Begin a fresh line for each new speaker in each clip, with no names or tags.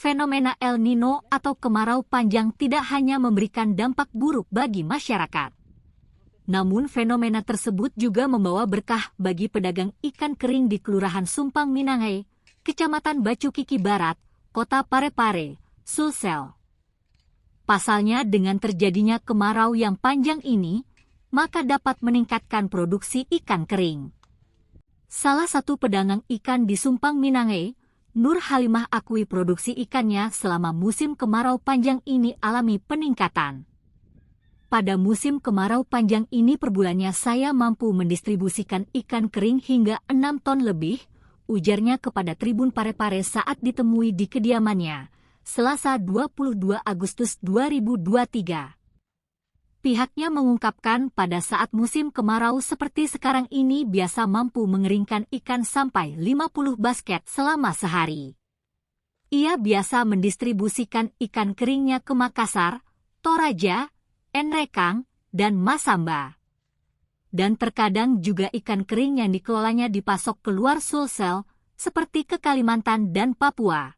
fenomena El Nino atau kemarau panjang tidak hanya memberikan dampak buruk bagi masyarakat. Namun fenomena tersebut juga membawa berkah bagi pedagang ikan kering di Kelurahan Sumpang Minangay, Kecamatan Bacukiki Barat, Kota Parepare, Sulsel. Pasalnya dengan terjadinya kemarau yang panjang ini, maka dapat meningkatkan produksi ikan kering. Salah satu pedagang ikan di Sumpang Minangay, Nur Halimah akui produksi ikannya selama musim kemarau panjang ini alami peningkatan. Pada musim kemarau panjang ini per bulannya saya mampu mendistribusikan ikan kering hingga 6 ton lebih, ujarnya kepada Tribun Parepare saat ditemui di kediamannya, Selasa 22 Agustus 2023. Pihaknya mengungkapkan pada saat musim kemarau seperti sekarang ini biasa mampu mengeringkan ikan sampai 50 basket selama sehari. Ia biasa mendistribusikan ikan keringnya ke Makassar, Toraja, Enrekang, dan Masamba. Dan terkadang juga ikan kering yang dikelolanya dipasok keluar Sulsel, seperti ke Kalimantan dan Papua.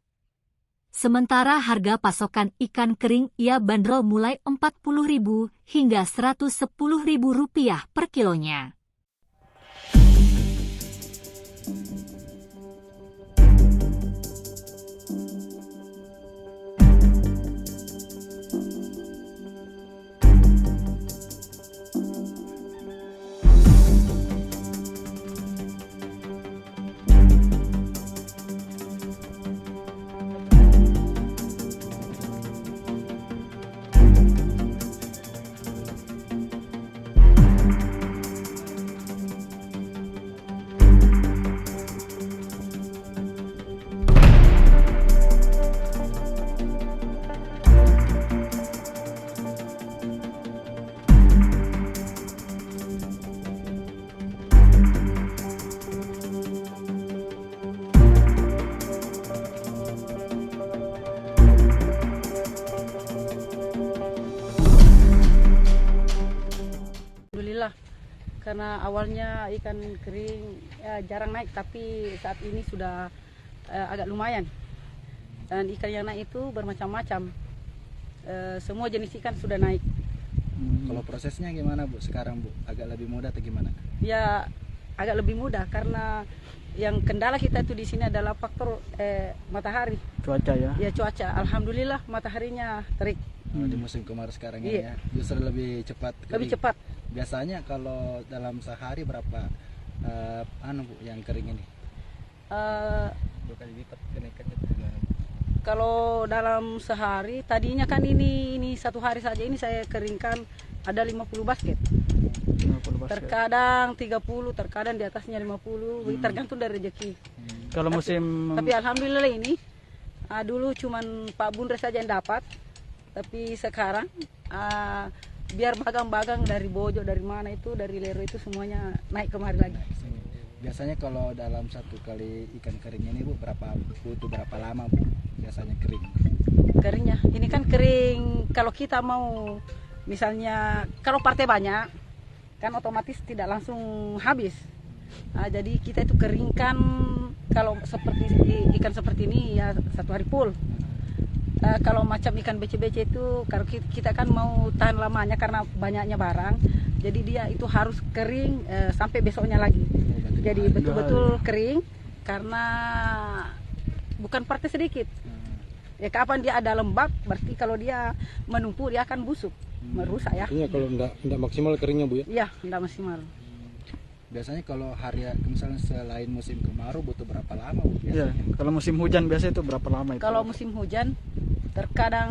Sementara harga pasokan ikan kering ia bandrol mulai Rp40.000 hingga Rp110.000 per kilonya.
Karena awalnya ikan kering jarang naik, tapi saat ini sudah agak lumayan. Dan ikan yang naik itu bermacam-macam. Semua jenis ikan sudah naik.
Kalau prosesnya gimana Bu sekarang Bu? Agak lebih mudah atau gimana?
Ya agak lebih mudah karena yang kendala kita itu di sini adalah faktor matahari.
Cuaca ya?
Ya cuaca. Alhamdulillah mataharinya terik.
Di musim kemarau sekarang ya, justru lebih cepat.
Lebih cepat.
Biasanya kalau dalam sehari berapa Bu yang kering ini? 2 kali lipat kenaikannya gimana?
Kalau dalam sehari, tadinya kan ini satu hari saja ini saya keringkan ada 50 basket.
50 basket.
Terkadang 30, terkadang di atasnya 50, tergantung dari rezeki.
Kalau musim
Tapi alhamdulillah ini dulu cuman Pak Bundres saja yang dapat. Tapi sekarang biar bagang-bagang dari Bojo, dari mana itu, dari Lero itu semuanya naik kemari lagi.
Biasanya kalau dalam satu kali ikan kering ini Bu butuh berapa lama Bu biasanya kering?
Keringnya, ini kan kering kalau kita mau misalnya kalau partai banyak kan otomatis tidak langsung habis. Jadi kita itu keringkan kalau seperti ikan seperti ini ya 1 hari full. Kalau macam ikan bece-bece itu kalau kita kan mau tahan lamanya karena banyaknya barang, jadi dia itu harus kering sampai besoknya lagi. Jadi betul-betul kering karena bukan partai sedikit. Ya kapan dia ada lembab, berarti kalau dia menumpuk dia akan busuk, merusak ya.
Iya kalau enggak maksimal keringnya Bu ya?
Iya, enggak maksimal.
Biasanya kalau hari misalnya selain musim kemarau butuh berapa lama Bu?
Iya, kalau musim hujan biasa itu berapa lama itu?
Kalau musim hujan terkadang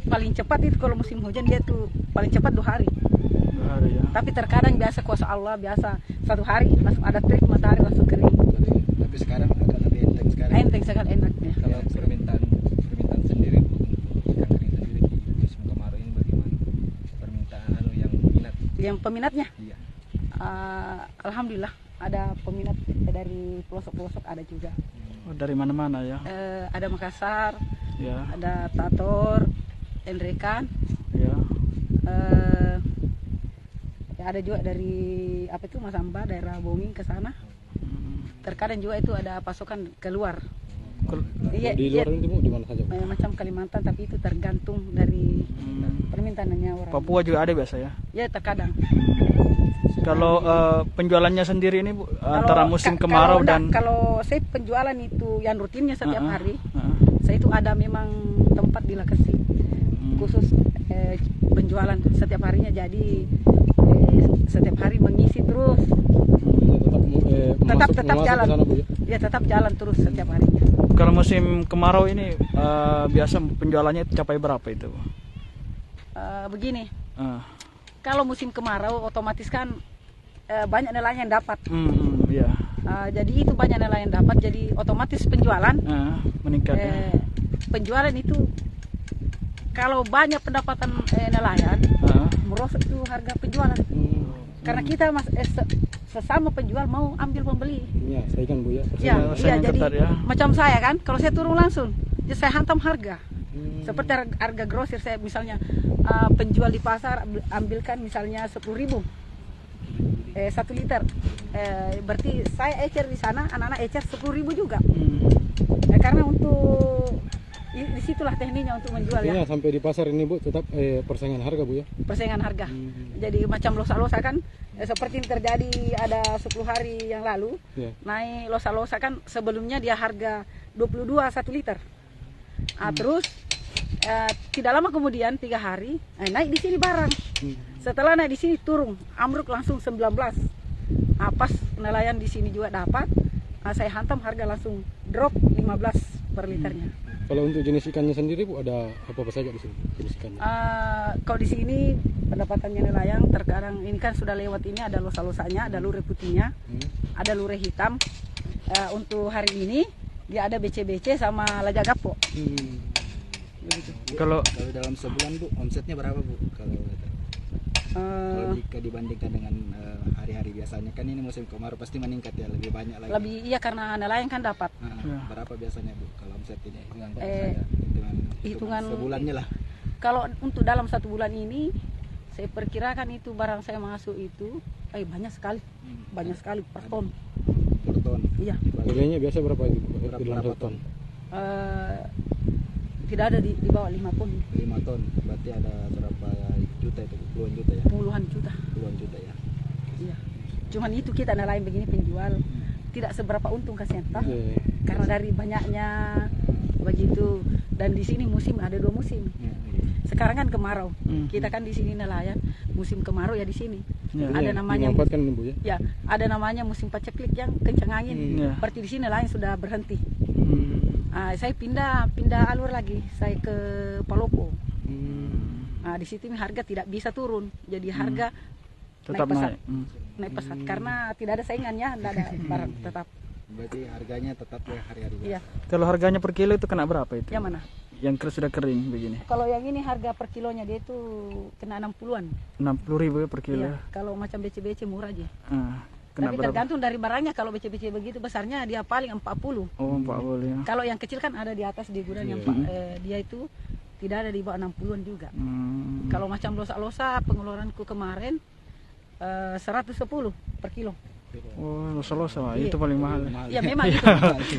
paling cepat itu kalau musim hujan dia tuh paling cepat 2 hari.
2 hari ya.
Tapi terkadang biasa kuasa Allah biasa 1 hari langsung ada terik matahari langsung kering.
Tapi sekarang agak lebih enteng sekarang.
Enteng sangat enaknya.
Kalau permintaan sendiri Bu untuk ikan kering sendiri di musim kemarau ini bagaimana? Permintaan yang minat?
Yang peminatnya?
Iya.
Alhamdulillah ada peminat dari pelosok-pelosok ada juga.
Oh, dari mana-mana ya?
Ada Makassar,
Ya.
ada Tator, Enrekan,
Ya.
ya ada juga dari apa itu Masamba daerah Bonging ke sana. Terkadang juga itu ada pasokan keluar. Iya,
Di luar ini Bu di mana saja Bu?
macam Kalimantan, tapi itu tergantung dari permintaannya orang.
Papua juga ada biasa ya.
Ya terkadang.
Kalau penjualannya sendiri ini Bu, antara musim kemarau dan
kalau saya penjualan itu yang rutinnya setiap hari,
Heeh.
saya itu ada memang tempat di Lakasi khusus penjualan setiap harinya. Jadi setiap hari mengisi terus. Tetap jalan.
Sana, Bu, ya?
Ya tetap jalan terus setiap harinya.
Kalau musim kemarau ini biasa penjualannya capai berapa itu Bu?
Begini,
Ah.
kalau musim kemarau otomatis kan banyak nelayan yang dapat.
Iya.
Jadi itu banyak nelayan dapat, jadi otomatis penjualan
Meningkat ya.
penjualan itu kalau banyak pendapatan nelayan merosot itu harga penjualan. Karena kita sesama penjual mau ambil pembeli.
Iya, saya kan Bu ya.
Iya,
Saingan
jadi
ketat ya.
macam saya kan, kalau saya turun langsung, ya saya hantam harga. Seperti harga grosir, saya misalnya penjual di pasar ambilkan misalnya 10.000 1 liter, berarti saya ecer di sana, anak-anak ecer 10.000 juga. Karena untuk disitulah tekniknya untuk menjual
Artinya
ya.
sampai di pasar ini Bu tetap persaingan harga Bu ya.
Persaingan harga. Jadi macam losa-losa kan, seperti yang terjadi ada 10 hari yang lalu, naik losa-losa kan, sebelumnya dia harga 22 1 liter. Terus tidak lama kemudian 3 hari naik di sini barang. Setelah naik di sini turun, ambruk langsung 19. Pas nelayan di sini juga dapat, saya hantam harga langsung drop 15 per liternya.
Kalau untuk jenis ikannya sendiri Bu ada apa saja di sini jenis ikannya?
Kalau di sini pendapatannya nelayan terkadang ini kan sudah lewat, ini ada losa-losanya, ada lure putihnya, ada lure hitam. Untuk hari ini dia ada BC-BC sama lajagapo.
Kalau dalam sebulan Bu omsetnya berapa Bu? Kalau jika dibandingkan dengan hari-hari biasanya, kan ini musim kemarau pasti meningkat ya, lebih banyak lagi.
Lebih iya, karena nelayan kan dapat.
Berapa biasanya Bu kalau omset ini?
Hitungan
sebulannya lah.
Kalau untuk dalam 1 bulan ini saya perkirakan itu barang saya masuk itu banyak sekali. Banyak sekali per ton.
Per ton.
Iya.
Nilainya biasa berapa itu Bu?
Berapa ton?
Tidak ada di bawah 5 ton.
5 ton. Berarti ada berapa juta itu? Puluhan juta ya?
Puluhan juta.
Puluhan juta ya.
Iya. Cuman itu kita nelayan begini penjual tidak seberapa untung kasihan toh. Karena dari banyaknya begitu, dan di sini musim ada 2 musim. Sekarang kan kemarau. Kita kan di sini nelayan musim kemarau ya di sini. Ada namanya
dimanfaatkan Bu ya.
Ya, ada namanya musim paceklik yang kencang angin. Berarti di sini nelayan sudah berhenti. Saya pindah alur lagi, saya ke Palopo. Di situ harga tidak bisa turun, jadi harga
Tetap
naik pesat karena tidak ada saingannya, tidak ada barang tetap.
Berarti harganya tetap ya hari-hari biasa.
Iya.
Kalau harganya per kilo itu kena berapa itu?
Yang mana?
Yang sudah kering begini.
Kalau yang ini harga per kilonya dia itu kena 60-an.
60.000 ya per kilo.
Iya. Kalau macam BC-BC murah aja.
Kena
Tapi
berapa?
tergantung dari barangnya. Kalau BC-BC begitu besarnya dia paling 40.
Oh, 40 ya.
Kalau yang kecil kan ada di atas di gudang yang dia itu tidak ada di bawah 60-an juga. Kalau macam losa-losa pengeluaranku kemarin 110 per kilo.
Oh, losa-losa itu paling mahal.
Ya memang itu.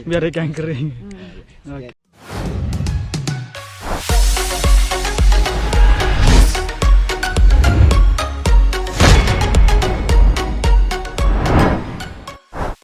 Biar ikan kering.
Sekian.